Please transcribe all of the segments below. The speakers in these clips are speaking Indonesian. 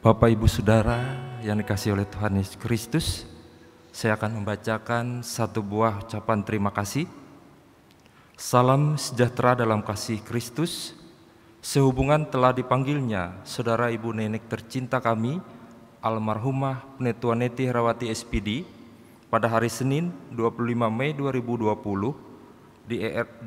Bapak Ibu Saudara yang dikasihi oleh Tuhan Yesus Kristus, saya akan membacakan satu buah ucapan terima kasih. Salam sejahtera dalam kasih Kristus. Sehubungan telah dipanggilnya Saudara Ibu Nenek tercinta kami, almarhumah Penetua Neti Herawati SPD, pada hari Senin 25 Mei 2020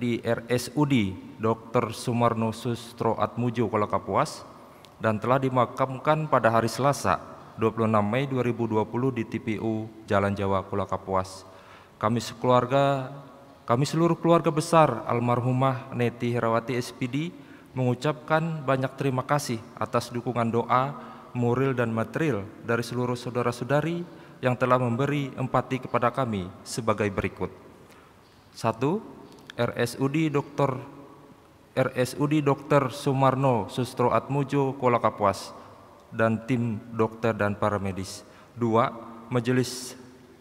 di RSUD Dr. Sumarno Sustro Atmujo Kuala Kapuas, dan telah dimakamkan pada hari Selasa 26 Mei 2020 di TPU Jalan Jawa Kuala Kapuas. Kami seluruh keluarga besar almarhumah Neti Herawati SPD mengucapkan banyak terima kasih atas dukungan doa, moral dan material dari seluruh saudara-saudari yang telah memberi empati kepada kami sebagai berikut. 1. RSUD Dr. Sumarno Sustro Atmujo Kuala Kapuas dan tim dokter dan para medis. 2. Majelis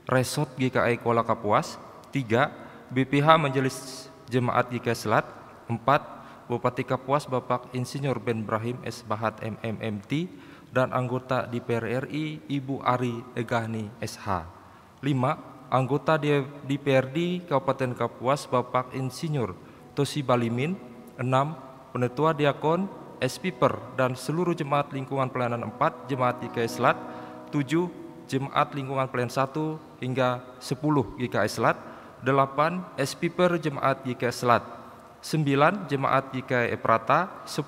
Resort GKI Kuala Kapuas. 3. BPH Majelis Jemaat GKI Selat. 4. Bupati Kapuas Bapak Insinyur Ben Brahim S. Bahat MMMT dan anggota DPR RI Ibu Ari Egahni SH. 5. Anggota DPRD Kabupaten Kapuas Bapak Insinyur Tosi Balimin. 6. Penetua Diakon, SPper dan seluruh jemaat lingkungan pelayanan 4 Jemaat GKI Selat. 7. Jemaat lingkungan pelayanan 1 hingga 10 GKI Selat. 8. SPper Jemaat GKI Selat. 9. Jemaat GKI Eprata. 10.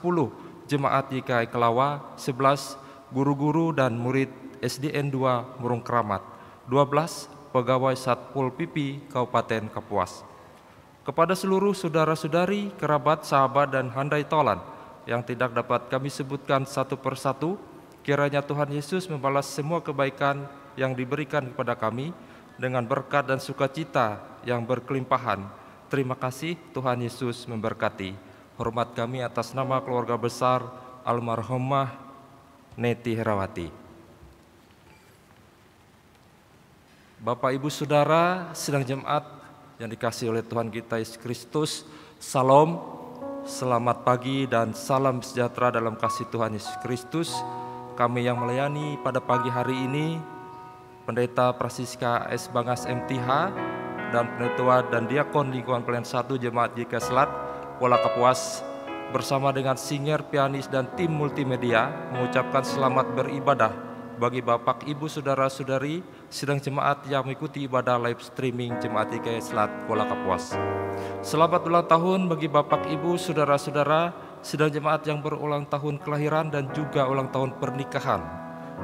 Jemaat GKI Kelawa. 11. Guru-guru dan murid SDN 2 Murung Keramat. 12. Pegawai Satpol PP Kabupaten Kapuas. Kepada seluruh saudara-saudari, kerabat, sahabat, dan handai tolan yang tidak dapat kami sebutkan satu persatu, kiranya Tuhan Yesus membalas semua kebaikan yang diberikan kepada kami dengan berkat dan sukacita yang berkelimpahan. Terima kasih, Tuhan Yesus memberkati. Hormat kami atas nama keluarga besar almarhumah Neti Herawati. Bapak Ibu Saudara sidang jemaat yang dikasihi oleh Tuhan kita Yesus Kristus, salam, selamat pagi dan salam sejahtera dalam kasih Tuhan Yesus Kristus. Kami yang melayani pada pagi hari ini, Pendeta Prasiska S. Bangas MTH dan Penetua dan Diakon Lingkungan Pelayanan 1 Jemaat GKI Selat Kuala Kapuas bersama dengan singer, pianis, dan tim multimedia mengucapkan selamat beribadah bagi Bapak, Ibu, Saudara-saudari sidang jemaat yang mengikuti ibadah live streaming Jemaat GKI Selat Kuala Kapuas. Selamat ulang tahun bagi Bapak, Ibu, Saudara-saudara sidang jemaat yang berulang tahun kelahiran dan juga ulang tahun pernikahan.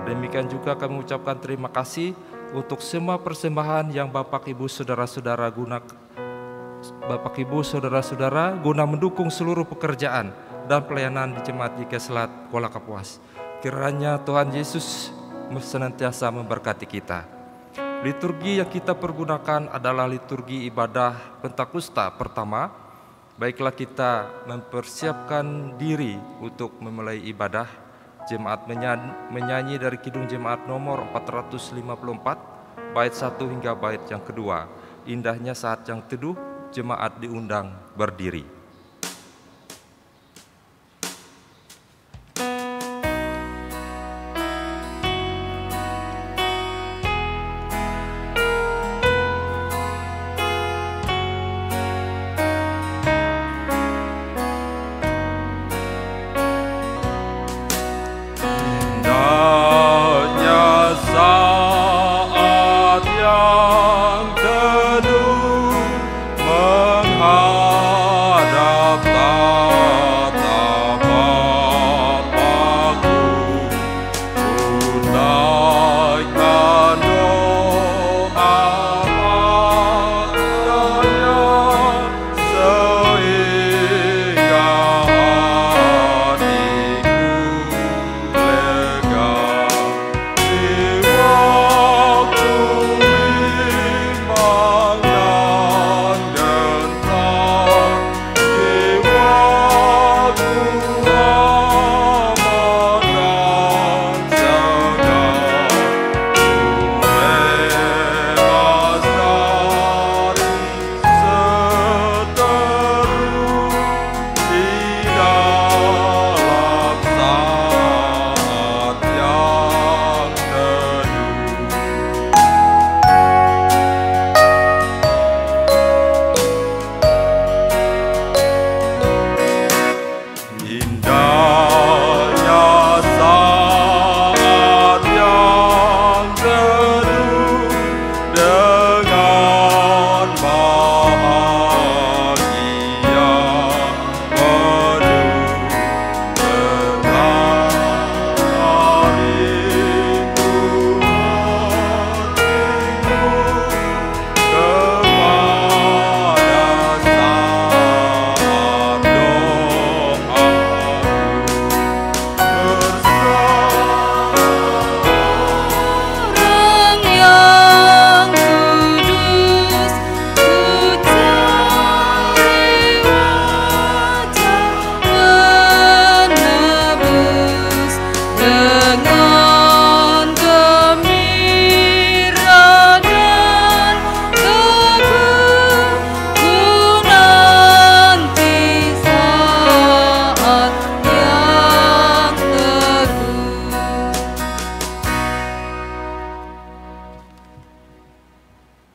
Demikian juga kami mengucapkan terima kasih untuk semua persembahan yang Bapak, Ibu, Saudara-saudara guna mendukung seluruh pekerjaan dan pelayanan di Jemaat GKI Selat Kuala Kapuas. Kiranya Tuhan Yesus senantiasa memberkati kita. Liturgi yang kita pergunakan adalah liturgi ibadah Pentakosta pertama. Baiklah kita mempersiapkan diri untuk memulai ibadah. Jemaat menyanyi dari Kidung Jemaat nomor 454, bait 1 hingga bait yang kedua. Indahnya saat yang teduh, jemaat diundang berdiri. Wow.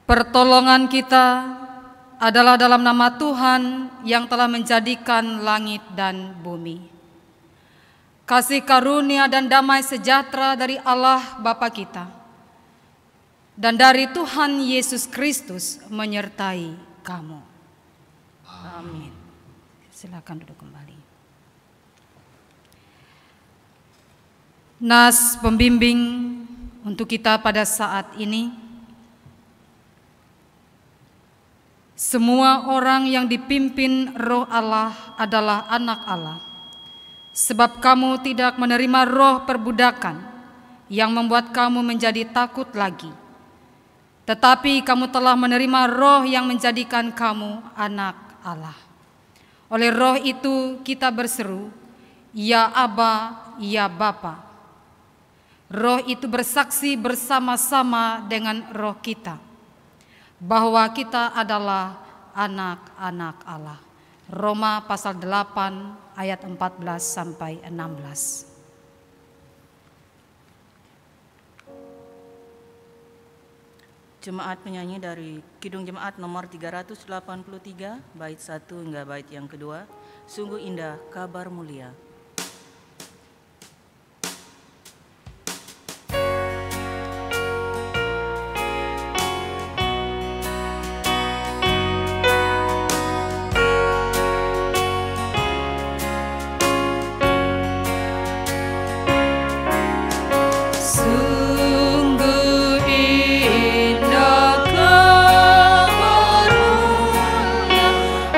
Pertolongan kita adalah dalam nama Tuhan yang telah menjadikan langit dan bumi. Kasih karunia dan damai sejahtera dari Allah Bapa kita dan dari Tuhan Yesus Kristus menyertai kamu. Amin. Silakan duduk kembali. Nas pembimbing untuk kita pada saat ini. Semua orang yang dipimpin Roh Allah adalah anak Allah. Sebab kamu tidak menerima roh perbudakan yang membuat kamu menjadi takut lagi. Tetapi kamu telah menerima roh yang menjadikan kamu anak Allah. Oleh roh itu kita berseru, Ya Aba, Ya Bapa. Roh itu bersaksi bersama-sama dengan roh kita bahwa kita adalah anak-anak Allah. Roma pasal 8 ayat 14 sampai 16. Jemaat penyanyi dari Kidung Jemaat nomor 383, bait 1 hingga bait yang kedua. Sungguh indah kabar mulia.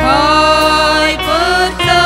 Hai percayalah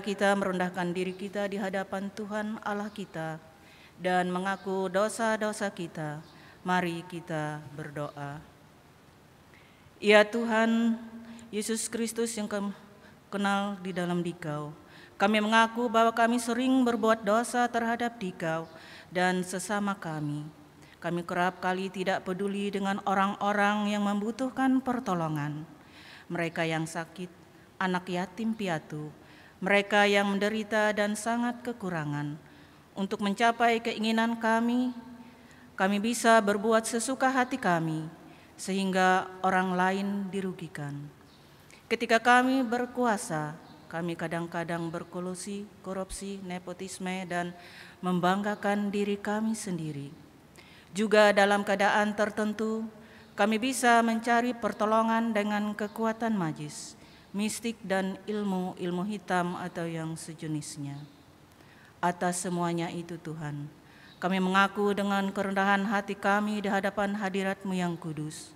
marilah kita merendahkan diri kita di hadapan Tuhan Allah kita dan mengaku dosa-dosa kita. Mari kita berdoa. Ya Tuhan, Yesus Kristus yang kami kenal di dalam Dikau, kami mengaku bahwa kami sering berbuat dosa terhadap Dikau dan sesama kami. Kami kerap kali tidak peduli dengan orang-orang yang membutuhkan pertolongan. Mereka yang sakit, anak yatim piatu, mereka yang menderita dan sangat kekurangan. Untuk mencapai keinginan kami bisa berbuat sesuka hati kami, sehingga orang lain dirugikan. Ketika kami berkuasa, kami kadang-kadang berkolusi, korupsi, nepotisme, dan membanggakan diri kami sendiri. Juga dalam keadaan tertentu, kami bisa mencari pertolongan dengan kekuatan magis, mistik, dan ilmu hitam atau yang sejenisnya. Atas semuanya itu Tuhan, kami mengaku dengan kerendahan hati kami di hadapan hadirat-Mu yang kudus,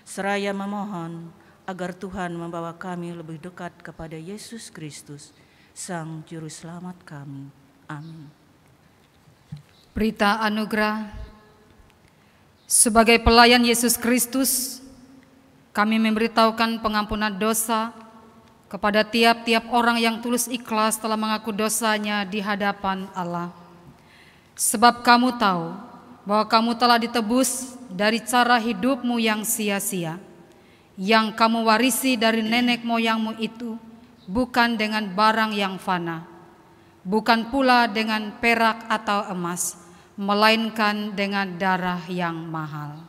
seraya memohon agar Tuhan membawa kami lebih dekat kepada Yesus Kristus, Sang Juru Selamat kami. Amin. Berita anugerah. Sebagai pelayan Yesus Kristus, kami memberitahukan pengampunan dosa kepada tiap-tiap orang yang tulus ikhlas telah mengaku dosanya di hadapan Allah. Sebab kamu tahu bahwa kamu telah ditebus dari cara hidupmu yang sia-sia, yang kamu warisi dari nenek moyangmu itu, bukan dengan barang yang fana, bukan pula dengan perak atau emas, melainkan dengan darah yang mahal,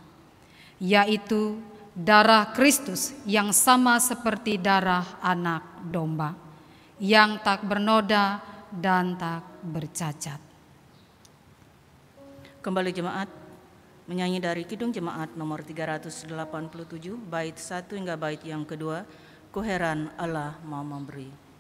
yaitu darah Kristus yang sama seperti darah anak domba, yang tak bernoda dan tak bercacat. Kembali jemaat menyanyi dari Kidung Jemaat nomor 387, bait 1 hingga bait yang kedua, Ku heran Allah mau memberi.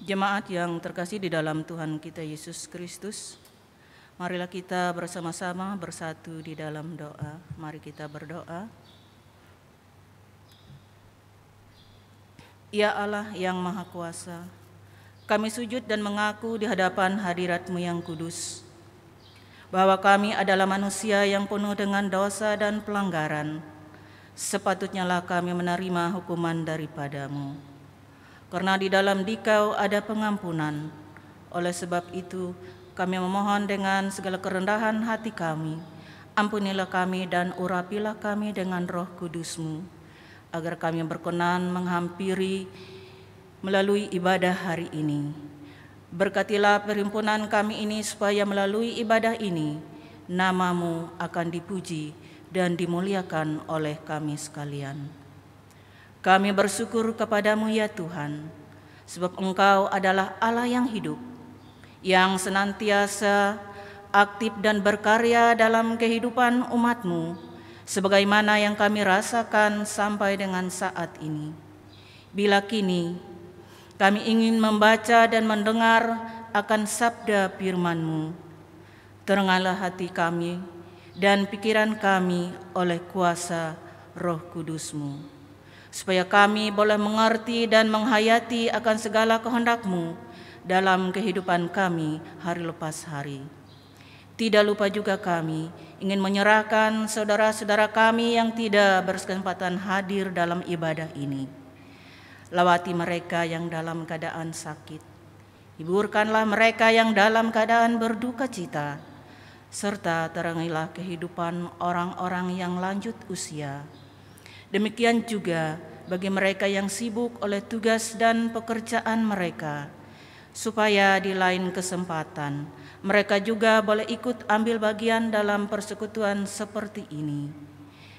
Jemaat yang terkasih di dalam Tuhan kita Yesus Kristus, marilah kita bersama-sama bersatu di dalam doa. Mari kita berdoa. Ya Allah yang Maha Kuasa, kami sujud dan mengaku di hadapan hadirat-Mu yang kudus, bahwa kami adalah manusia yang penuh dengan dosa dan pelanggaran. Sepatutnya lah kami menerima hukuman daripada-Mu. Karena di dalam Dikau ada pengampunan. Oleh sebab itu, kami memohon dengan segala kerendahan hati kami, ampunilah kami dan urapilah kami dengan Roh Kudus-Mu, agar kami berkenan menghampiri melalui ibadah hari ini. Berkatilah perhimpunan kami ini supaya melalui ibadah ini nama-Mu akan dipuji dan dimuliakan oleh kami sekalian. Kami bersyukur kepadamu ya Tuhan, sebab Engkau adalah Allah yang hidup, yang senantiasa aktif dan berkarya dalam kehidupan umat-Mu, sebagaimana yang kami rasakan sampai dengan saat ini. Bila kini kami ingin membaca dan mendengar akan sabda firman-Mu, terengahlah hati kami dan pikiran kami oleh kuasa Roh Kudus-Mu, supaya kami boleh mengerti dan menghayati akan segala kehendak-Mu dalam kehidupan kami hari lepas hari. Tidak lupa juga kami ingin menyerahkan saudara-saudara kami yang tidak berkesempatan hadir dalam ibadah ini. Lawati mereka yang dalam keadaan sakit, hiburkanlah mereka yang dalam keadaan berduka cita, serta terangilah kehidupan orang-orang yang lanjut usia. Demikian juga bagi mereka yang sibuk oleh tugas dan pekerjaan mereka, supaya di lain kesempatan mereka juga boleh ikut ambil bagian dalam persekutuan seperti ini.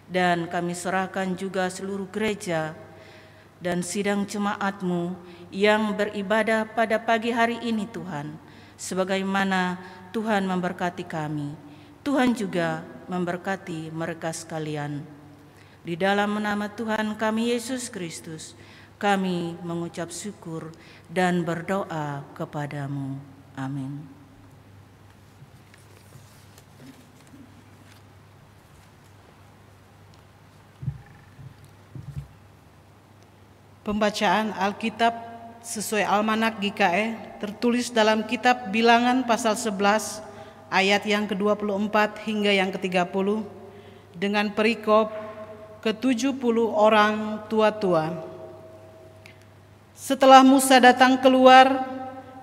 Dan kami serahkan juga seluruh gereja dan sidang jemaat-Mu yang beribadah pada pagi hari ini Tuhan, sebagaimana Tuhan memberkati kami, Tuhan juga memberkati mereka sekalian. Di dalam nama Tuhan kami Yesus Kristus, kami mengucap syukur dan berdoa kepadamu. Amin. Pembacaan Alkitab sesuai Almanak GKE tertulis dalam kitab Bilangan pasal 11 ayat yang ke-24 hingga yang ke-30 dengan perikop ke-70 orang tua-tua. Setelah Musa datang keluar,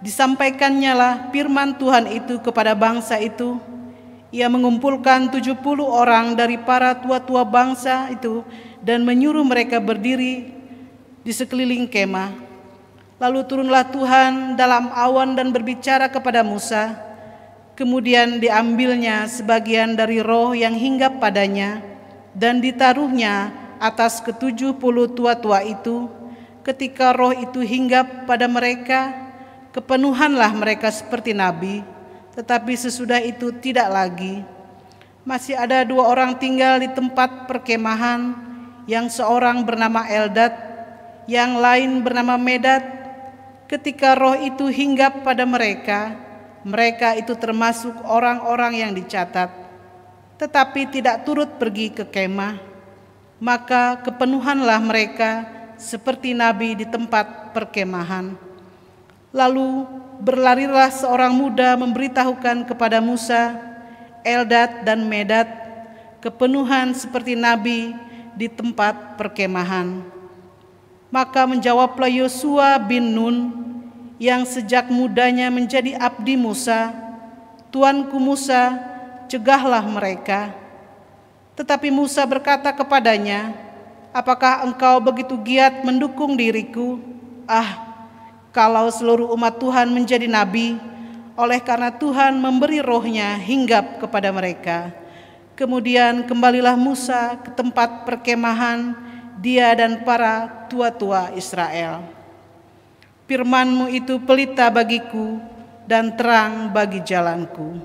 disampaikannya lah firman Tuhan itu kepada bangsa itu. Ia mengumpulkan 70 orang dari para tua-tua bangsa itu dan menyuruh mereka berdiri di sekeliling kemah. Lalu turunlah Tuhan dalam awan dan berbicara kepada Musa. Kemudian diambilnya sebagian dari roh yang hinggap padanya dan ditaruhnya atas ke-70 tua-tua itu. Ketika roh itu hinggap pada mereka, kepenuhanlah mereka seperti nabi, tetapi sesudah itu tidak lagi. Masih ada 2 orang tinggal di tempat perkemahan, yang seorang bernama Eldad, yang lain bernama Medad. Ketika roh itu hinggap pada mereka, mereka itu termasuk orang-orang yang dicatat, tetapi tidak turut pergi ke kemah. Maka kepenuhanlah mereka seperti nabi di tempat perkemahan. Lalu berlarilah seorang muda memberitahukan kepada Musa, Eldad dan Medad kepenuhan seperti nabi di tempat perkemahan. Maka menjawablah Yosua bin Nun yang sejak mudanya menjadi abdi Musa, Tuanku Musa, cegahlah mereka. Tetapi Musa berkata kepadanya, apakah engkau begitu giat mendukung diriku? Kalau seluruh umat Tuhan menjadi nabi, oleh karena Tuhan memberi rohnya hinggap kepada mereka. Kemudian kembalilah Musa ke tempat perkemahan, dia dan para tua-tua Israel. Firman-Mu itu pelita bagiku dan terang bagi jalanku.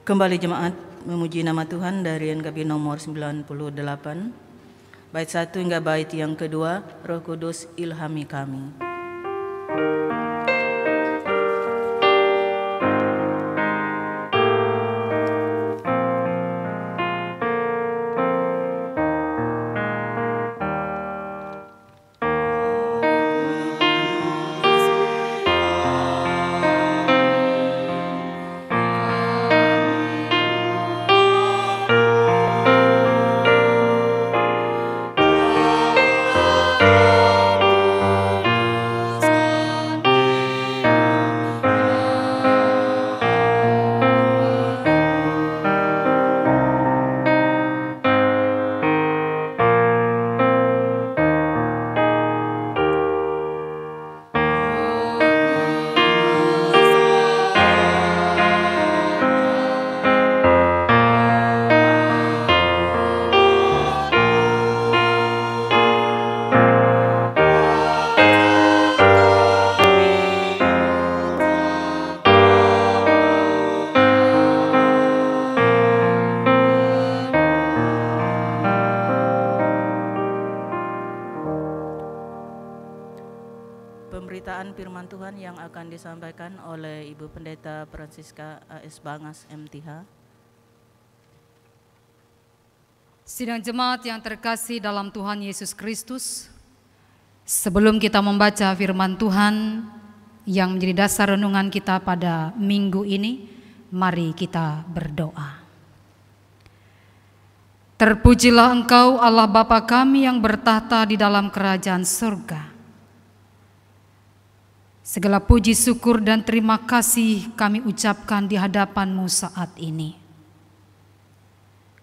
Kembali jemaat memuji nama Tuhan dari NKB nomor 98, bait 1 hingga bait yang kedua. Roh Kudus ilhami kami. firman Tuhan yang akan disampaikan oleh Ibu Pendeta Francisca AS Bangas MTH. Sidang jemaat yang terkasih dalam Tuhan Yesus Kristus, sebelum kita membaca firman Tuhan yang menjadi dasar renungan kita pada minggu ini, mari kita berdoa. Terpujilah Engkau Allah Bapa kami yang bertahta di dalam kerajaan surga. Segala puji, syukur, dan terima kasih kami ucapkan di hadapan-Mu saat ini.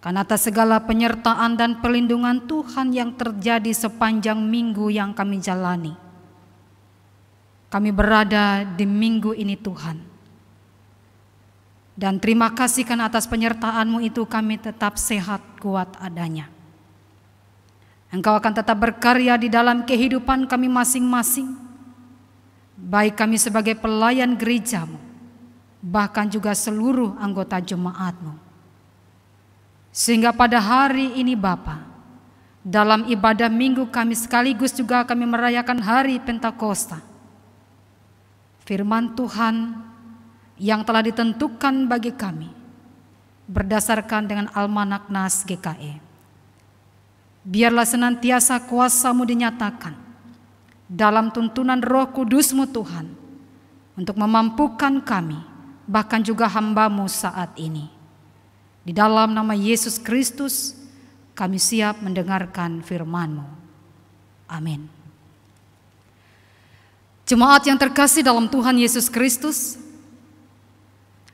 Karena atas segala penyertaan dan perlindungan Tuhan yang terjadi sepanjang minggu yang kami jalani. Kami berada di minggu ini Tuhan. Dan terima kasih karena atas penyertaan-Mu itu kami tetap sehat kuat adanya. Engkau akan tetap berkarya di dalam kehidupan kami masing-masing. Baik kami sebagai pelayan gereja-Mu, bahkan juga seluruh anggota jemaat-Mu. Sehingga pada hari ini Bapa, dalam ibadah minggu kami sekaligus juga kami merayakan hari Pentakosta. Firman Tuhan yang telah ditentukan bagi kami berdasarkan dengan Almanak Nas GKE. Biarlah senantiasa kuasa-Mu dinyatakan dalam tuntunan Roh Kudus-Mu Tuhan untuk memampukan kami, bahkan juga hamba-Mu saat ini. Di dalam nama Yesus Kristus, kami siap mendengarkan firman-Mu. Amin. Jemaat yang terkasih dalam Tuhan Yesus Kristus,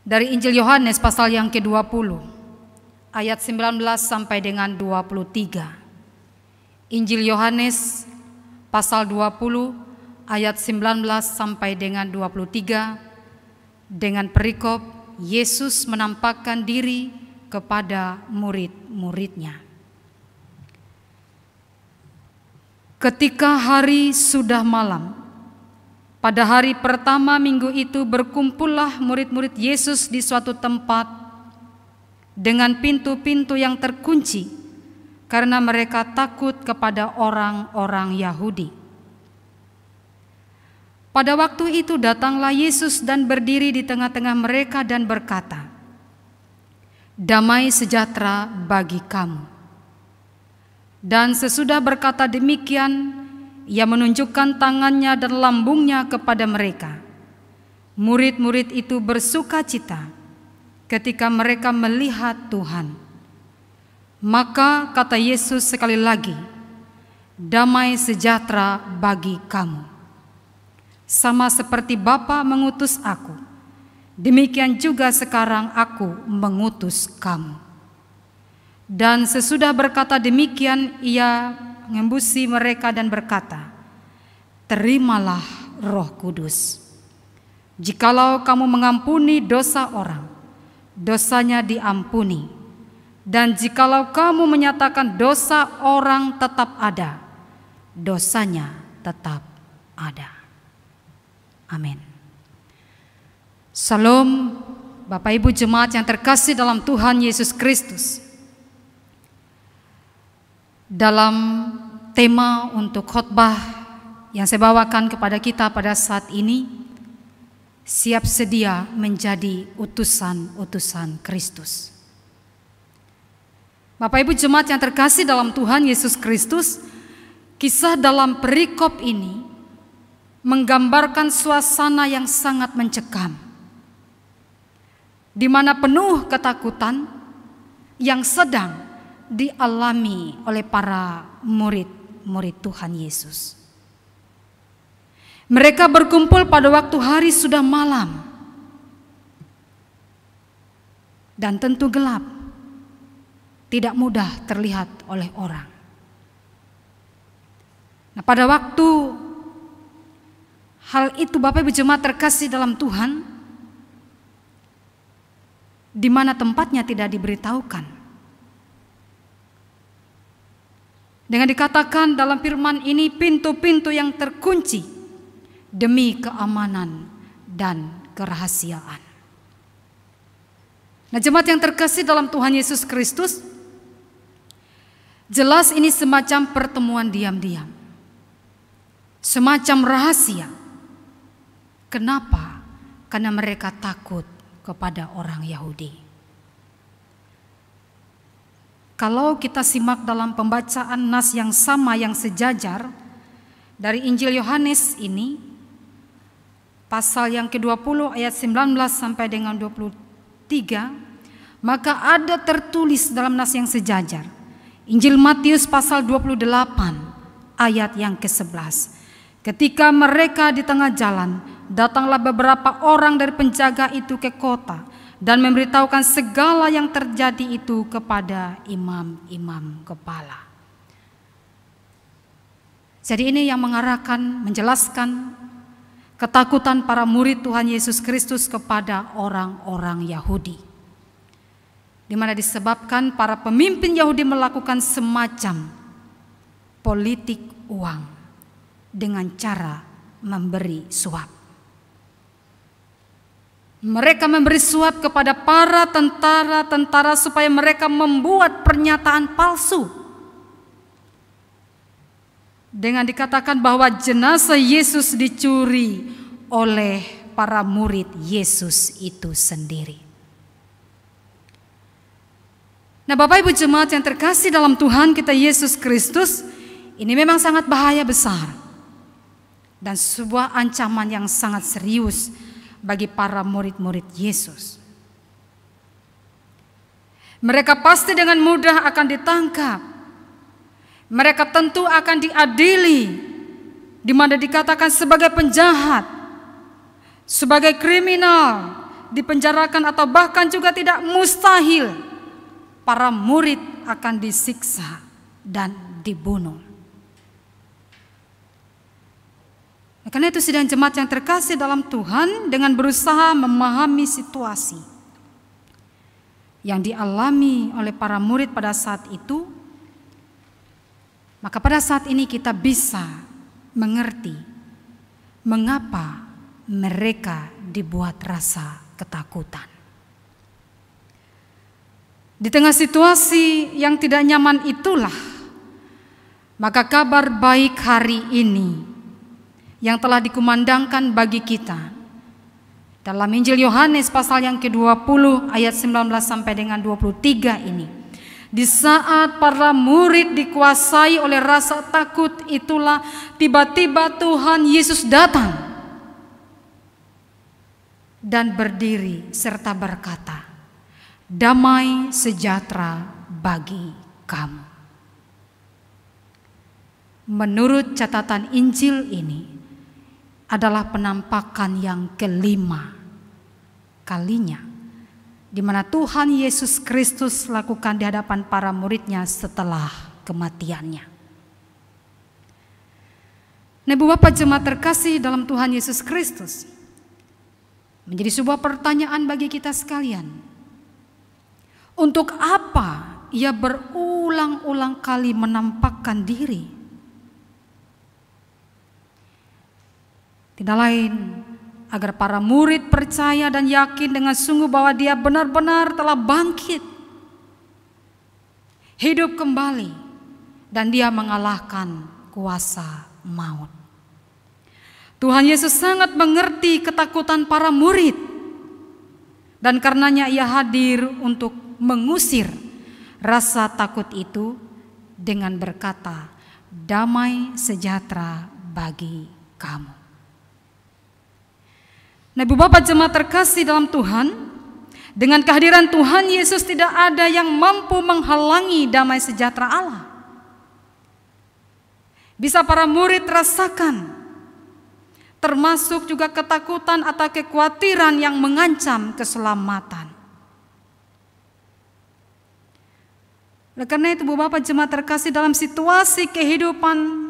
dari Injil Yohanes pasal yang ke-20, ayat 19 sampai dengan 23. Injil Yohanes pasal 20, ayat 19 sampai dengan 23, dengan perikop Yesus menampakkan diri kepada murid-muridnya. Ketika hari sudah malam, pada hari pertama minggu itu berkumpullah murid-murid Yesus di suatu tempat dengan pintu-pintu yang terkunci karena mereka takut kepada orang-orang Yahudi. Pada waktu itu datanglah Yesus dan berdiri di tengah-tengah mereka dan berkata, "Damai sejahtera bagi kamu." Dan sesudah berkata demikian, Ia menunjukkan tangannya dan lambungnya kepada mereka. Murid-murid itu bersukacita ketika mereka melihat Tuhan. Maka kata Yesus sekali lagi, "Damai sejahtera bagi kamu. Sama seperti Bapa mengutus aku, demikian juga sekarang aku mengutus kamu." Dan sesudah berkata demikian, Ia mengembusi mereka dan berkata, "Terimalah Roh Kudus. Jikalau kamu mengampuni dosa orang, dosanya diampuni. Dan jikalau kamu menyatakan dosa orang tetap ada, dosanya tetap ada." Amin. Salam Bapak Ibu jemaat yang terkasih dalam Tuhan Yesus Kristus. Dalam tema untuk khotbah yang saya bawakan kepada kita pada saat ini, siap sedia menjadi utusan-utusan Kristus. Bapak Ibu jemaat yang terkasih dalam Tuhan Yesus Kristus, kisah dalam perikop ini menggambarkan suasana yang sangat mencekam, di mana penuh ketakutan yang sedang dialami oleh para murid-murid Tuhan Yesus. Mereka berkumpul pada waktu hari sudah malam dan tentu gelap, tidak mudah terlihat oleh orang. Nah, pada waktu hal itu Bapak Ibu jemaat terkasih dalam Tuhan, di mana tempatnya tidak diberitahukan. Dengan dikatakan dalam firman ini, pintu-pintu yang terkunci demi keamanan dan kerahasiaan. Nah, jemaat yang terkasih dalam Tuhan Yesus Kristus, jelas ini semacam pertemuan diam-diam, semacam rahasia Kenapa? Karena mereka takut kepada orang Yahudi. Kalau kita simak dalam pembacaan nas yang sama yang sejajar dari Injil Yohanes ini, pasal yang ke-20 ayat 19 sampai dengan 23, maka ada tertulis dalam nas yang sejajar. Injil Matius pasal 28 ayat yang ke-11. Ketika mereka di tengah jalan, datanglah beberapa orang dari penjaga itu ke kota dan memberitahukan segala yang terjadi itu kepada imam-imam kepala. Jadi ini yang mengarahkan, menjelaskan ketakutan para murid Tuhan Yesus Kristus kepada orang-orang Yahudi, di mana disebabkan para pemimpin Yahudi melakukan semacam politik uang dengan cara memberi suap. Mereka memberi suap kepada para tentara-tentara supaya mereka membuat pernyataan palsu dengan dikatakan bahwa jenazah Yesus dicuri oleh para murid Yesus itu sendiri. Nah, Bapak Ibu jemaat yang terkasih dalam Tuhan kita Yesus Kristus, ini memang sangat bahaya besar dan sebuah ancaman yang sangat serius bagi para murid-murid Yesus. Mereka pasti dengan mudah akan ditangkap. Mereka tentu akan diadili, di mana dikatakan sebagai penjahat, sebagai kriminal, dipenjarakan atau bahkan juga tidak mustahil para murid akan disiksa dan dibunuh. Karena itu sidang jemaat yang terkasih dalam Tuhan, dengan berusaha memahami situasi yang dialami oleh para murid pada saat itu, maka pada saat ini kita bisa mengerti mengapa mereka dibuat rasa ketakutan. Di tengah situasi yang tidak nyaman itulah, maka kabar baik hari ini yang telah dikumandangkan bagi kita dalam Injil Yohanes pasal yang ke-20 ayat 19 sampai dengan 23 ini. Di saat para murid dikuasai oleh rasa takut itulah tiba-tiba Tuhan Yesus datang dan berdiri serta berkata, "Damai sejahtera bagi kamu." Menurut catatan Injil ini adalah penampakan yang kelima kalinya di mana Tuhan Yesus Kristus lakukan di hadapan para muridnya setelah kematiannya. Nah, Ibu Bapak jemaat terkasih dalam Tuhan Yesus Kristus, menjadi sebuah pertanyaan bagi kita sekalian. Untuk apa Ia berulang-ulang kali menampakkan diri? Tidak lain agar para murid percaya dan yakin dengan sungguh bahwa Dia benar-benar telah bangkit, hidup kembali, dan Dia mengalahkan kuasa maut. Tuhan Yesus sangat mengerti ketakutan para murid, dan karenanya Ia hadir untuk mengusir rasa takut itu dengan berkata, "Damai sejahtera bagi kamu." Nah, Ibu Bapak jemaat terkasih dalam Tuhan, dengan kehadiran Tuhan Yesus tidak ada yang mampu menghalangi damai sejahtera Allah. Bisa para murid rasakan, termasuk juga ketakutan atau kekhawatiran yang mengancam keselamatan. Oleh karena itu, Ibu Bapak jemaat terkasih, dalam situasi kehidupan,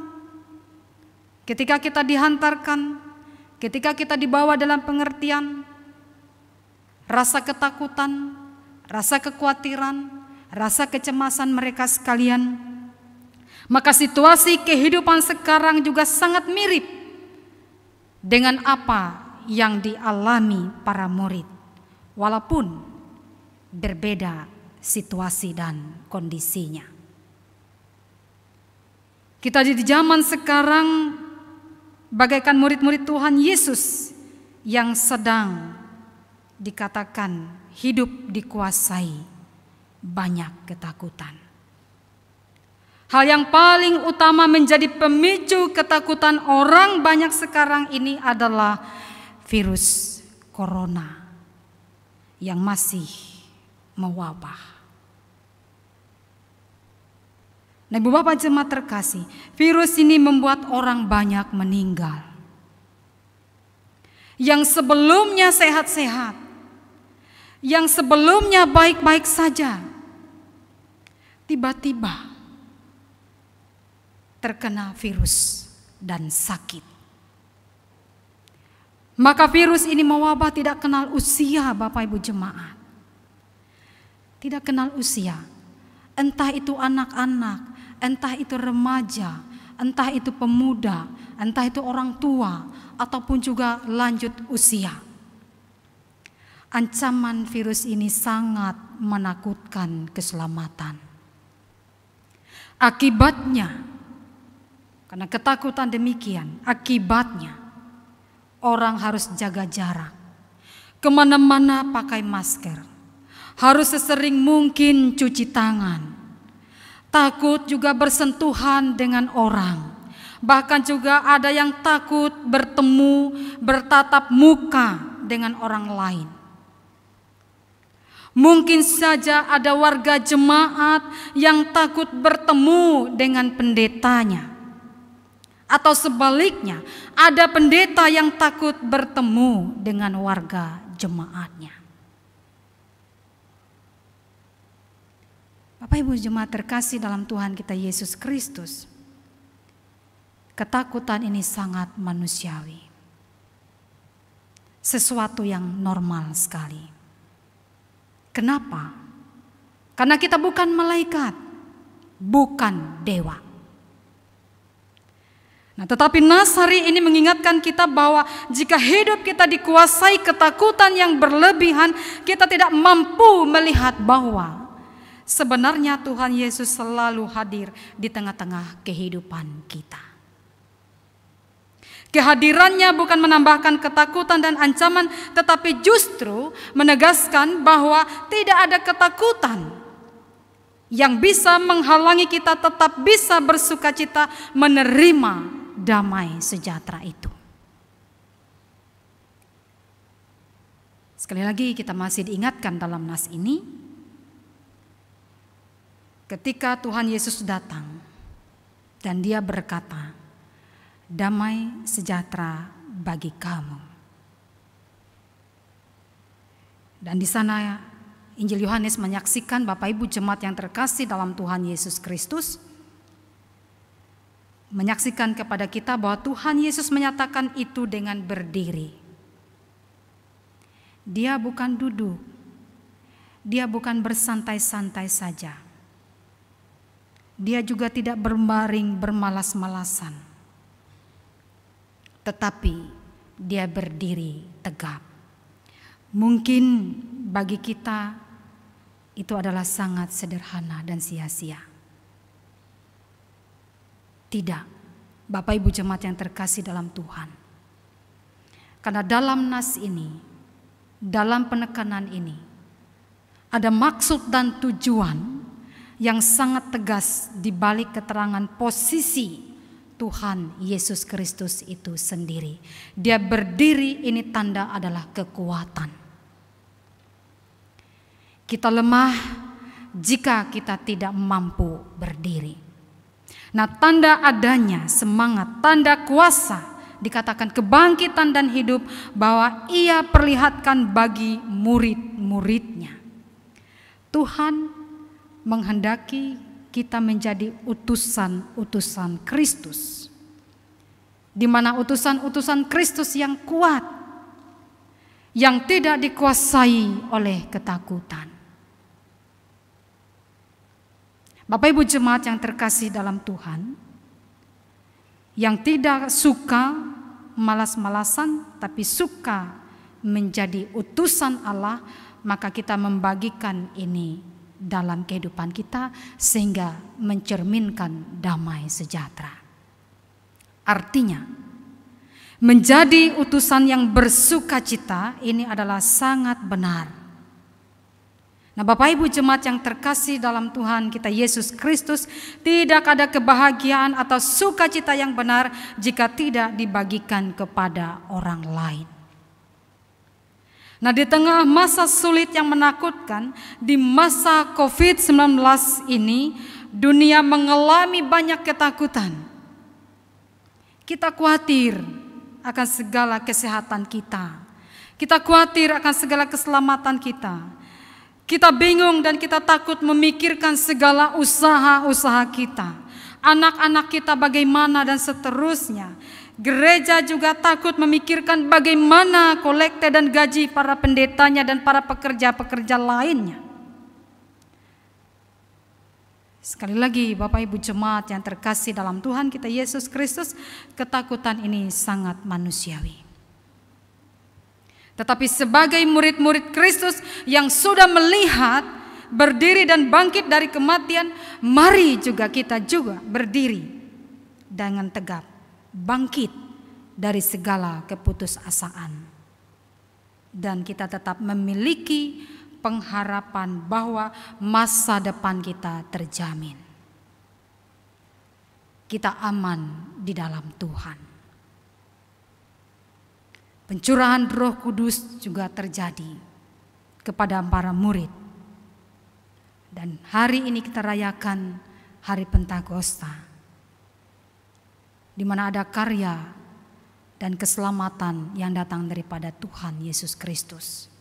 ketika kita dihantarkan, ketika kita dibawa dalam pengertian, rasa ketakutan, rasa kekhawatiran, rasa kecemasan mereka sekalian, maka situasi kehidupan sekarang juga sangat mirip dengan apa yang dialami para murid, walaupun berbeda situasi dan kondisinya. Kita di zaman sekarang bagaikan murid-murid Tuhan Yesus yang sedang dikatakan hidup dikuasai banyak ketakutan. Hal yang paling utama menjadi pemicu ketakutan orang banyak sekarang ini adalah virus corona yang masih mewabah. Nah, Ibu Bapak jemaat terkasih, virus ini membuat orang banyak meninggal. Yang sebelumnya sehat-sehat, yang sebelumnya baik-baik saja, tiba-tiba terkena virus dan sakit. Maka virus ini mewabah tidak kenal usia, Bapak Ibu jemaat. Tidak kenal usia. Entah itu anak-anak, entah itu remaja, entah itu pemuda, entah itu orang tua, ataupun juga lanjut usia. Ancaman virus ini sangat menakutkan keselamatan. Akibatnya, karena ketakutan demikian, akibatnya orang harus jaga jarak. Kemana-mana pakai masker. Harus sesering mungkin cuci tangan. Takut juga bersentuhan dengan orang. Bahkan juga ada yang takut bertemu, bertatap muka dengan orang lain. Mungkin saja ada warga jemaat yang takut bertemu dengan pendetanya. Atau sebaliknya, ada pendeta yang takut bertemu dengan warga jemaatnya. Bapak Ibu jemaat terkasih dalam Tuhan kita Yesus Kristus, ketakutan ini sangat manusiawi. Sesuatu yang normal sekali. Kenapa? Karena kita bukan malaikat, bukan dewa. Nah, tetapi nas hari ini mengingatkan kita bahwa jika hidup kita dikuasai ketakutan yang berlebihan, kita tidak mampu melihat bahwa sebenarnya Tuhan Yesus selalu hadir di tengah-tengah kehidupan kita. Kehadirannya bukan menambahkan ketakutan dan ancaman, tetapi justru menegaskan bahwa tidak ada ketakutan yang bisa menghalangi kita tetap bisa bersukacita menerima damai sejahtera itu. Sekali lagi kita masih diingatkan dalam nas ini, ketika Tuhan Yesus datang dan Dia berkata, damai sejahtera bagi kamu. Dan di sana Injil Yohanes menyaksikan, Bapak Ibu jemaat yang terkasih dalam Tuhan Yesus Kristus, menyaksikan kepada kita bahwa Tuhan Yesus menyatakan itu dengan berdiri. Dia bukan duduk, Dia bukan bersantai-santai saja. Dia juga tidak berbaring bermalas-malasan, tetapi Dia berdiri tegap. Mungkin bagi kita itu adalah sangat sederhana dan sia-sia. Tidak, Bapak Ibu jemaat yang terkasih dalam Tuhan. Karena dalam nas ini, dalam penekanan ini, ada maksud dan tujuan yang sangat tegas di balik keterangan posisi Tuhan Yesus Kristus itu sendiri. Dia berdiri, ini tanda adalah kekuatan. Kita lemah jika kita tidak mampu berdiri. Nah, tanda adanya semangat, tanda kuasa, dikatakan kebangkitan dan hidup, bahwa Ia perlihatkan bagi murid-muridnya. Tuhan menghendaki kita menjadi utusan-utusan Kristus, di mana utusan-utusan Kristus yang kuat, yang tidak dikuasai oleh ketakutan. Bapak Ibu jemaat yang terkasih dalam Tuhan, yang tidak suka malas-malasan tapi suka menjadi utusan Allah, maka kita membagikan ini dalam kehidupan kita sehingga mencerminkan damai sejahtera. Artinya, menjadi utusan yang bersukacita ini adalah sangat benar. Nah, Bapak Ibu jemaat yang terkasih dalam Tuhan kita Yesus Kristus, tidak ada kebahagiaan atau sukacita yang benar jika tidak dibagikan kepada orang lain. Nah, di tengah masa sulit yang menakutkan, di masa COVID-19 ini, dunia mengalami banyak ketakutan. Kita khawatir akan segala kesehatan kita. Kita khawatir akan segala keselamatan kita. Kita bingung dan kita takut memikirkan segala usaha-usaha kita. Anak-anak kita bagaimana dan seterusnya. Gereja juga takut memikirkan bagaimana kolekte dan gaji para pendetanya dan para pekerja-pekerja lainnya. Sekali lagi Bapak Ibu jemaat yang terkasih dalam Tuhan kita Yesus Kristus, ketakutan ini sangat manusiawi. Tetapi sebagai murid-murid Kristus yang sudah melihat, berdiri dan bangkit dari kematian, mari juga kita juga berdiri dengan tegap, bangkit dari segala keputusasaan. Dan kita tetap memiliki pengharapan bahwa masa depan kita terjamin. Kita aman di dalam Tuhan. Pencurahan Roh Kudus juga terjadi kepada para murid. Dan hari ini kita rayakan hari Pentakosta, di mana ada karya dan keselamatan yang datang daripada Tuhan Yesus Kristus.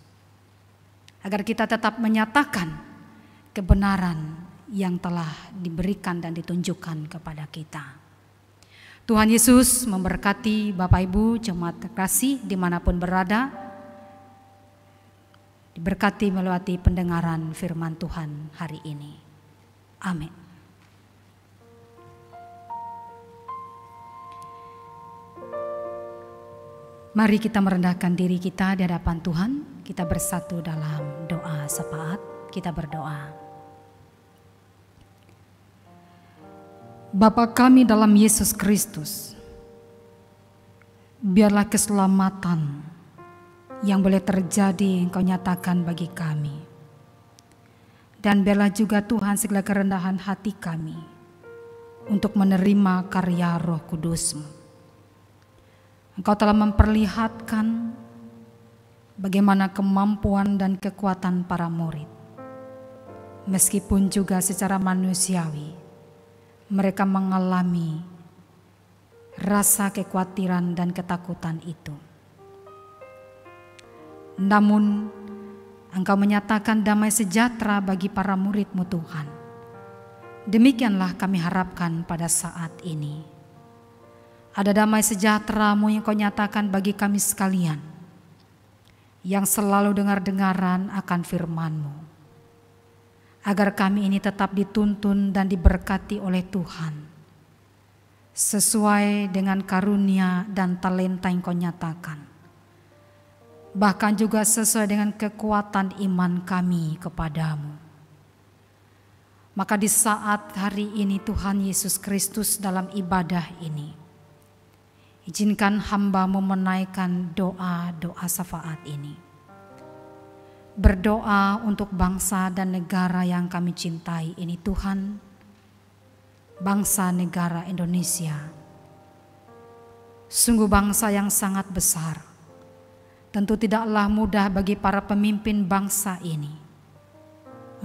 Agar kita tetap menyatakan kebenaran yang telah diberikan dan ditunjukkan kepada kita. Tuhan Yesus memberkati Bapak Ibu jemaat terkasih dimanapun berada. Diberkati melalui pendengaran firman Tuhan hari ini. Amin. Mari kita merendahkan diri kita di hadapan Tuhan. Kita bersatu dalam doa syafaat. Kita berdoa. Bapa kami dalam Yesus Kristus, biarlah keselamatan yang boleh terjadi Engkau nyatakan bagi kami. Dan biarlah juga Tuhan segala kerendahan hati kami untuk menerima karya Roh Kudus-Mu. Engkau telah memperlihatkan bagaimana kemampuan dan kekuatan para murid. Meskipun juga secara manusiawi mereka mengalami rasa kekhawatiran dan ketakutan itu. Namun Engkau menyatakan damai sejahtera bagi para murid-Mu Tuhan. Demikianlah kami harapkan pada saat ini. Ada damai sejahtera-Mu yang Kau nyatakan bagi kami sekalian, yang selalu dengar-dengaran akan firman-Mu, agar kami ini tetap dituntun dan diberkati oleh Tuhan, sesuai dengan karunia dan talenta yang Kau nyatakan, bahkan juga sesuai dengan kekuatan iman kami kepadamu. Maka di saat hari ini Tuhan Yesus Kristus dalam ibadah ini, izinkan hamba-Mu menaikkan doa-doa syafaat ini. Berdoa untuk bangsa dan negara yang kami cintai ini Tuhan, bangsa negara Indonesia. Sungguh bangsa yang sangat besar. Tentu tidaklah mudah bagi para pemimpin bangsa ini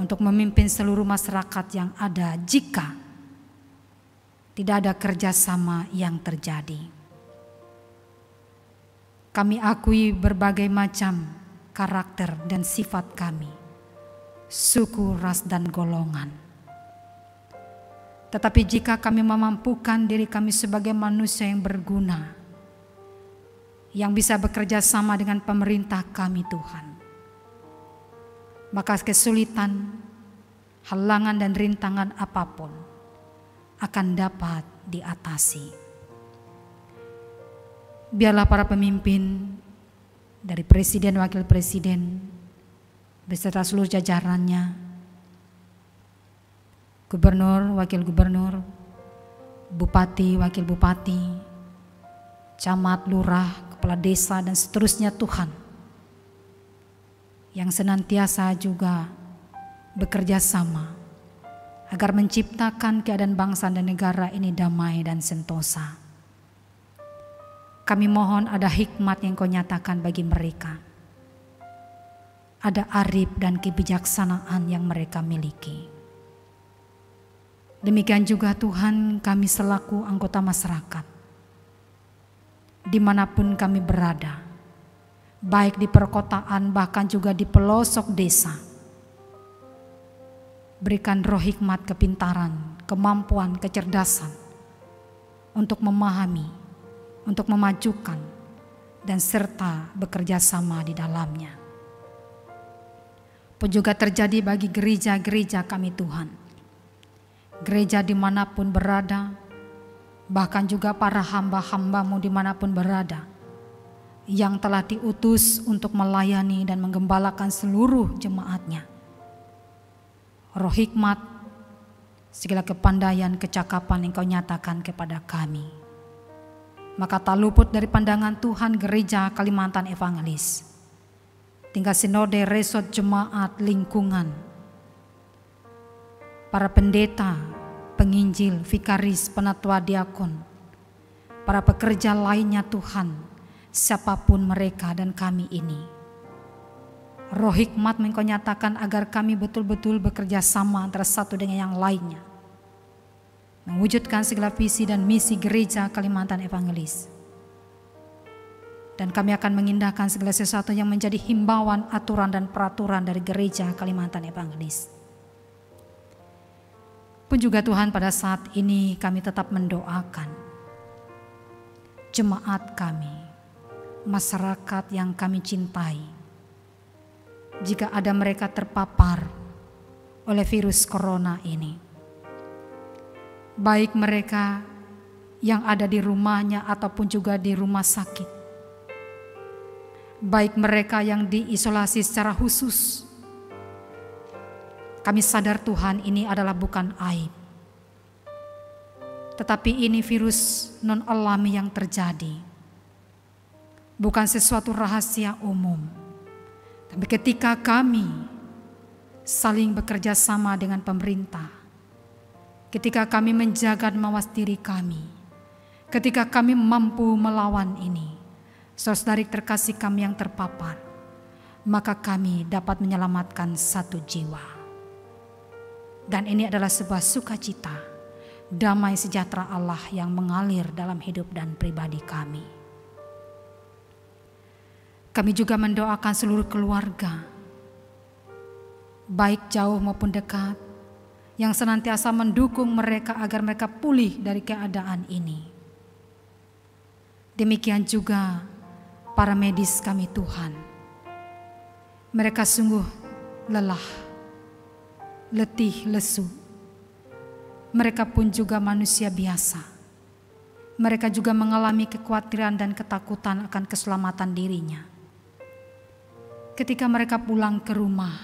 untuk memimpin seluruh masyarakat yang ada jika tidak ada kerjasama yang terjadi. Kami akui berbagai macam karakter dan sifat kami, suku, ras, dan golongan. Tetapi jika kami memampukan diri kami sebagai manusia yang berguna, yang bisa bekerja sama dengan pemerintah kami Tuhan, maka kesulitan, halangan, dan rintangan apapun akan dapat diatasi. Biarlah para pemimpin dari presiden, wakil presiden, beserta seluruh jajarannya, gubernur, wakil gubernur, bupati, wakil bupati, camat, lurah, kepala desa, dan seterusnya Tuhan, yang senantiasa juga bekerja sama agar menciptakan keadaan bangsa dan negara ini damai dan sentosa. Kami mohon ada hikmat yang Kau nyatakan bagi mereka. Ada arif dan kebijaksanaan yang mereka miliki. Demikian juga Tuhan, kami selaku anggota masyarakat, dimanapun kami berada, baik di perkotaan bahkan juga di pelosok desa, berikan roh hikmat, kepintaran, kemampuan, kecerdasan untuk memahami, untuk memajukan, dan serta bekerja sama di dalamnya. Pun juga terjadi bagi gereja-gereja kami Tuhan, gereja dimanapun berada, bahkan juga para hamba-hamba-Mu dimanapun berada, yang telah diutus untuk melayani dan menggembalakan seluruh jemaat-Nya. Roh hikmat, segala kepandaian, kecakapan yang Kau nyatakan kepada kami, maka tak luput dari pandangan Tuhan gereja Kalimantan Evangelis, tinggal sinode, resort, jemaat, lingkungan, para pendeta, penginjil, vikaris, penatua, diakon, para pekerja lainnya Tuhan, siapapun mereka dan kami ini. Roh hikmat Engkau nyatakan agar kami betul-betul bekerja sama antara satu dengan yang lainnya, mewujudkan segala visi dan misi gereja Kalimantan Evangelis. Dan kami akan mengindahkan segala sesuatu yang menjadi himbauan, aturan, dan peraturan dari gereja Kalimantan Evangelis. Pun juga Tuhan, pada saat ini kami tetap mendoakan jemaat kami, masyarakat yang kami cintai, jika ada mereka terpapar oleh virus corona ini, baik mereka yang ada di rumahnya ataupun juga di rumah sakit, baik mereka yang diisolasi secara khusus. Kami sadar Tuhan, ini adalah bukan aib, tetapi ini virus non-alami yang terjadi, bukan sesuatu rahasia umum. Tapi ketika kami saling bekerja sama dengan pemerintah, ketika kami menjaga dan mawas diri kami, ketika kami mampu melawan ini, saudari terkasih kami yang terpapar, maka kami dapat menyelamatkan satu jiwa. Dan ini adalah sebuah sukacita, damai sejahtera Allah yang mengalir dalam hidup dan pribadi kami. Kami juga mendoakan seluruh keluarga, baik jauh maupun dekat, yang senantiasa mendukung mereka agar mereka pulih dari keadaan ini. Demikian juga para medis kami Tuhan. Mereka sungguh lelah, letih, lesu. Mereka pun juga manusia biasa. Mereka juga mengalami kekhawatiran dan ketakutan akan keselamatan dirinya. Ketika mereka pulang ke rumah,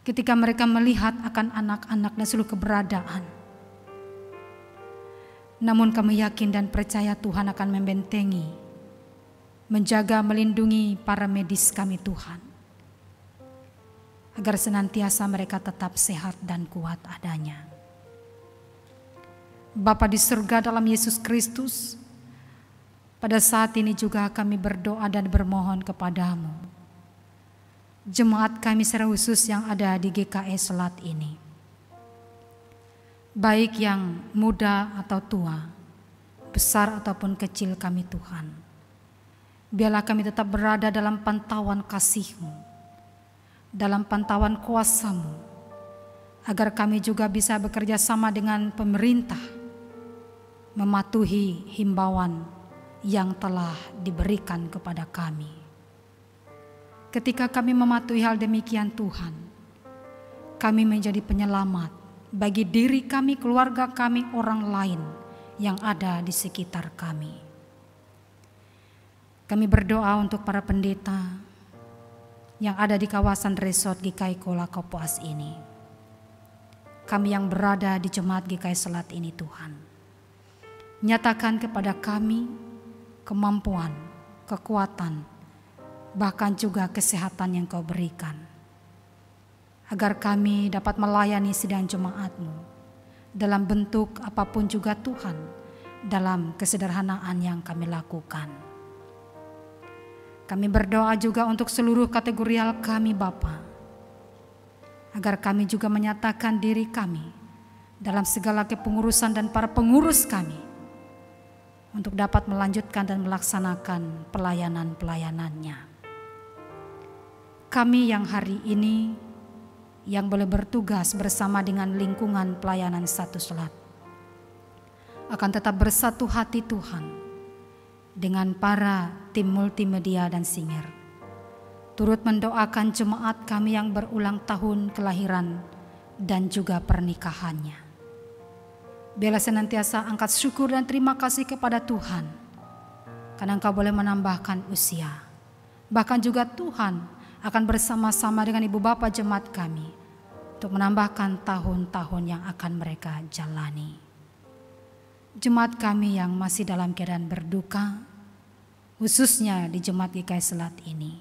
ketika mereka melihat akan anak-anak dan seluruh keberadaan, namun kami yakin dan percaya Tuhan akan membentengi, menjaga, melindungi para medis kami Tuhan, agar senantiasa mereka tetap sehat dan kuat adanya. Bapa di surga dalam Yesus Kristus, pada saat ini juga kami berdoa dan bermohon kepadamu, jemaat kami secara khusus yang ada di GKS Selat ini, baik yang muda atau tua, besar ataupun kecil kami Tuhan, biarlah kami tetap berada dalam pantauan kasih-Mu, dalam pantauan kuasa-Mu, agar kami juga bisa bekerja sama dengan pemerintah, mematuhi himbauan yang telah diberikan kepada kami. Ketika kami mematuhi hal demikian Tuhan, kami menjadi penyelamat bagi diri kami, keluarga kami, orang lain yang ada di sekitar kami. Kami berdoa untuk para pendeta yang ada di kawasan resort GKI Kolakapuas ini. Kami yang berada di jemaat GKI Selat ini Tuhan, nyatakan kepada kami kemampuan, kekuatan, bahkan juga kesehatan yang Kau berikan, agar kami dapat melayani sidang jemaat-Mu dalam bentuk apapun juga Tuhan, dalam kesederhanaan yang kami lakukan. Kami berdoa juga untuk seluruh kategorial kami Bapa, agar kami juga menyatakan diri kami dalam segala kepengurusan dan para pengurus kami untuk dapat melanjutkan dan melaksanakan pelayanan-pelayanannya. Kami yang hari ini yang boleh bertugas bersama dengan lingkungan pelayanan Satu Selat akan tetap bersatu hati Tuhan dengan para tim multimedia dan singer, turut mendoakan jemaat kami yang berulang tahun kelahiran dan juga pernikahannya. Biarlah senantiasa angkat syukur dan terima kasih kepada Tuhan karena Engkau boleh menambahkan usia. Bahkan juga Tuhan akan bersama-sama dengan ibu bapa jemaat kami untuk menambahkan tahun-tahun yang akan mereka jalani. Jemaat kami yang masih dalam keadaan berduka, khususnya di Jemaat GKI Selat ini,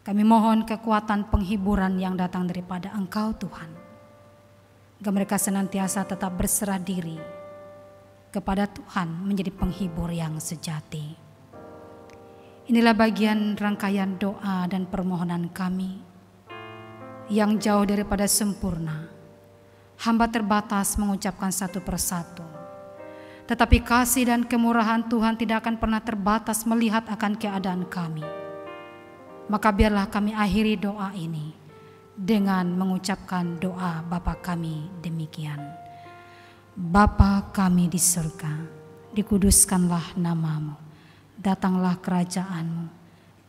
kami mohon kekuatan penghiburan yang datang daripada Engkau Tuhan, agar mereka senantiasa tetap berserah diri kepada Tuhan menjadi penghibur yang sejati. Inilah bagian rangkaian doa dan permohonan kami yang jauh daripada sempurna. Hamba terbatas mengucapkan satu persatu. Tetapi kasih dan kemurahan Tuhan tidak akan pernah terbatas melihat akan keadaan kami. Maka biarlah kami akhiri doa ini dengan mengucapkan doa Bapa kami demikian. Bapa kami di surga, dikuduskanlah nama-Mu. Datanglah kerajaan-Mu,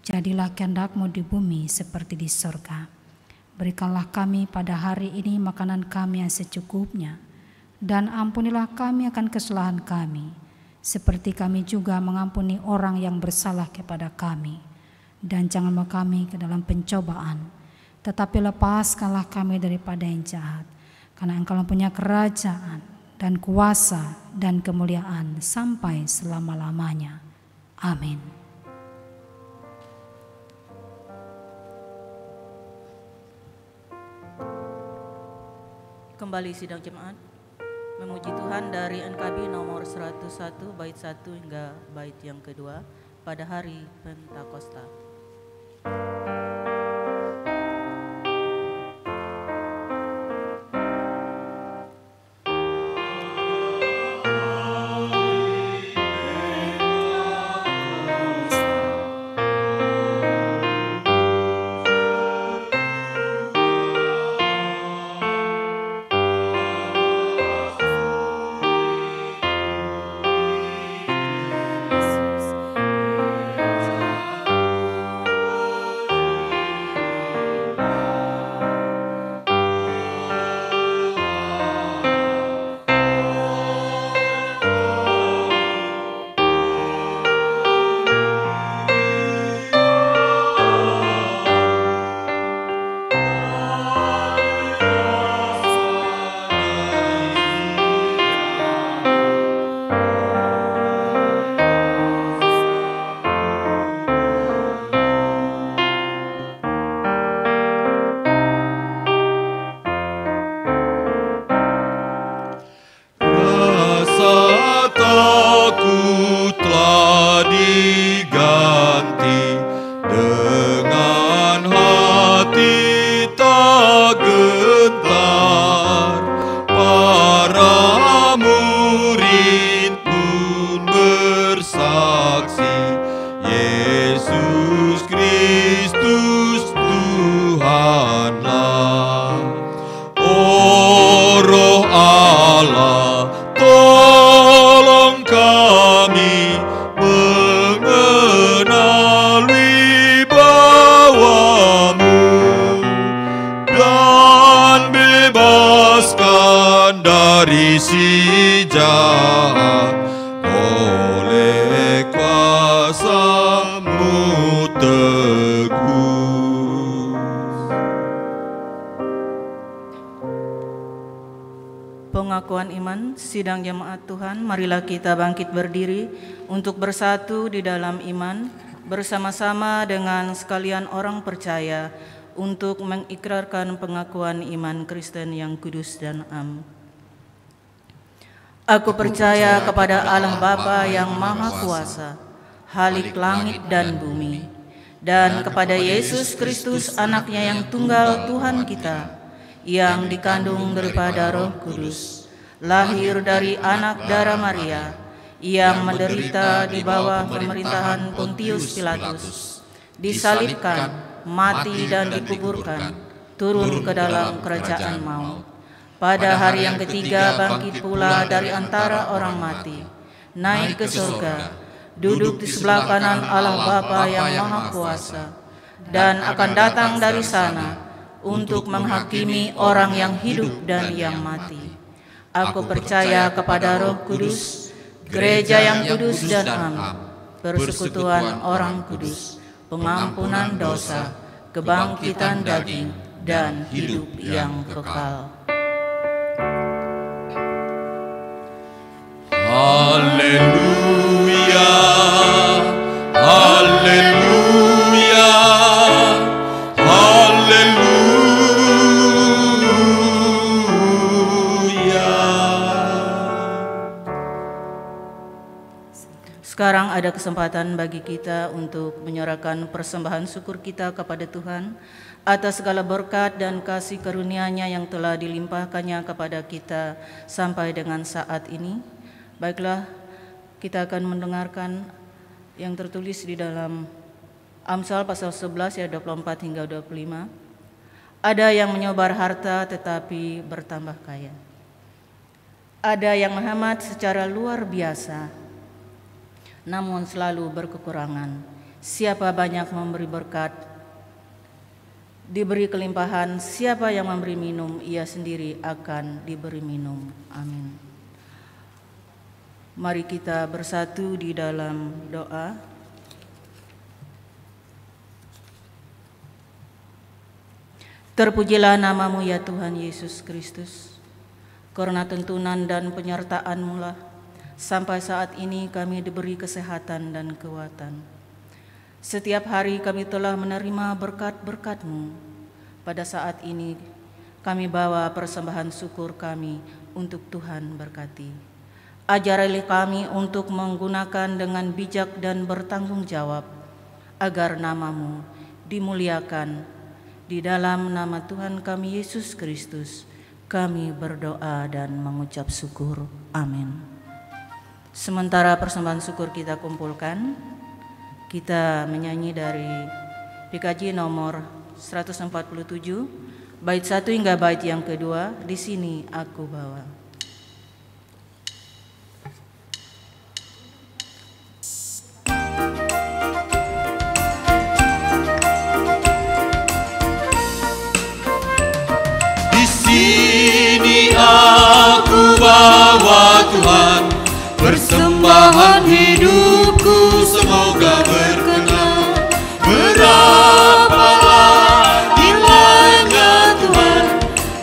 jadilah kehendak-Mu di bumi seperti di surga. Berikanlah kami pada hari ini makanan kami yang secukupnya, dan ampunilah kami akan kesalahan kami, seperti kami juga mengampuni orang yang bersalah kepada kami. Dan jangan membawa kami ke dalam pencobaan, tetapi lepaskanlah kami daripada yang jahat, karena Engkau mempunyai kerajaan dan kuasa dan kemuliaan sampai selama-lamanya. Amin. Kembali sidang jemaat, memuji Tuhan dari NKB nomor 101 bait 1 hingga bait yang kedua pada hari Pentakosta. Pengakuan iman, sidang jemaat Tuhan, marilah kita bangkit berdiri untuk bersatu di dalam iman, bersama-sama dengan sekalian orang percaya untuk mengikrarkan pengakuan iman Kristen yang kudus dan am. Aku percaya kepada Allah Bapa yang Maha Kuasa, Khalik langit dan bumi, dan kepada Yesus Kristus anaknya yang tunggal Tuhan kita, yang dikandung daripada Roh Kudus, lahir dari anak darah Maria, yang menderita di bawah pemerintahan Pontius Pilatus, disalibkan, mati dan dikuburkan, turun ke dalam kerajaan maut. Pada hari yang ketiga bangkit pula dari antara orang mati, naik ke surga, duduk di sebelah kanan Allah Bapa yang Maha Kuasa, dan akan datang dari sana untuk menghakimi orang yang hidup dan yang mati. Aku percaya kepada Roh Kudus, gereja yang kudus dan am, persekutuan orang kudus, pengampunan dosa, kebangkitan daging, dan hidup yang kekal. Haleluya, haleluya, haleluya. Sekarang ada kesempatan bagi kita untuk menyerahkan persembahan syukur kita kepada Tuhan atas segala berkat dan kasih karunia-Nya yang telah dilimpahkannya kepada kita sampai dengan saat ini. Baiklah, kita akan mendengarkan yang tertulis di dalam Amsal pasal 11 ayat 24 hingga 25. Ada yang menyebar harta tetapi bertambah kaya. Ada yang menghemat secara luar biasa, namun selalu berkekurangan. Siapa banyak memberi berkat, diberi kelimpahan. Siapa yang memberi minum, ia sendiri akan diberi minum. Amin. Mari kita bersatu di dalam doa. Terpujilah nama-Mu ya Tuhan Yesus Kristus, karena tuntunan dan penyertaan-Mu lah sampai saat ini kami diberi kesehatan dan kekuatan. Setiap hari kami telah menerima berkat-berkat-Mu. Pada saat ini kami bawa persembahan syukur kami untuk Tuhan berkati. Ajarilah kami untuk menggunakan dengan bijak dan bertanggung jawab, agar nama-Mu dimuliakan. Di dalam nama Tuhan kami Yesus Kristus, kami berdoa dan mengucap syukur. Amin. Sementara persembahan syukur kita kumpulkan, kita menyanyi dari PKJ nomor 147, bait 1 hingga bait yang kedua, Di Sini Aku Bawa. Di sini aku bawa Tuhan, persembahan hidupku semoga berkenan. Berapalah nilainya Tuhan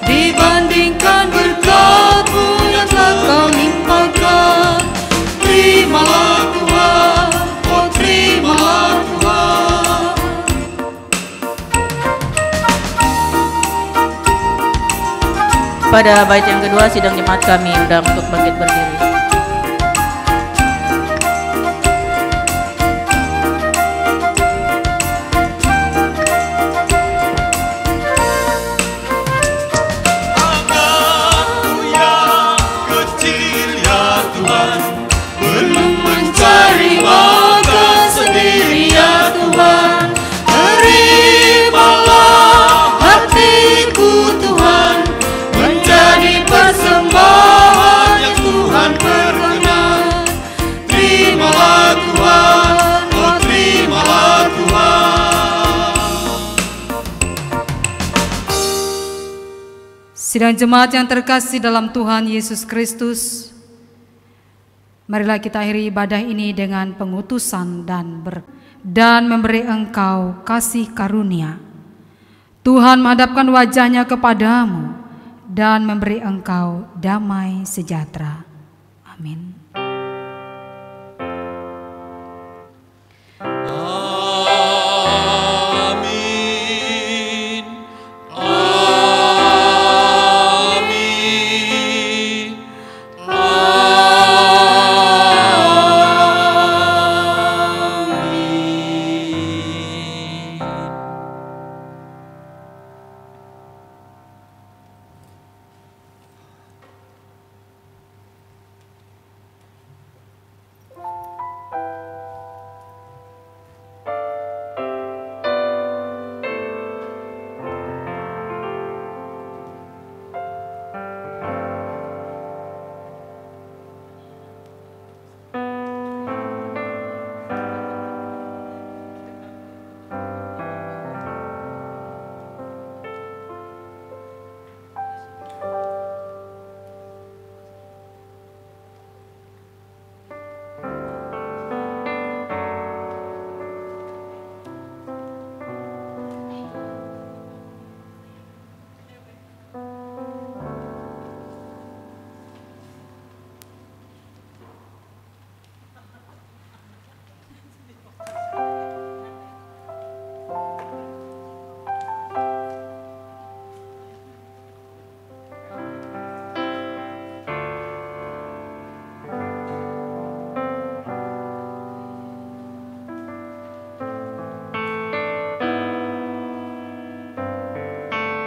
dibandingkan berkat-Mu yang telah Kau limpahkan. Terimalah Tuhan, oh terimalah Tuhan. Pada bait yang kedua, sidang jemaat kami undang untuk bangkit berdiri. Anakku yang kecil ya Tuhan, belum mencari makan sendiri ya Tuhan. Terimalah hatiku Tuhan, menjadi persembahan yang Tuhan berkenan. Terimalah Tuhan, oh terimalah Tuhan. Sidang jemaat yang terkasih dalam Tuhan Yesus Kristus, marilah kita akhiri ibadah ini dengan pengutusan dan memberi engkau kasih karunia. Tuhan menghadapkan wajahnya kepadamu dan memberi engkau damai sejahtera. Amin.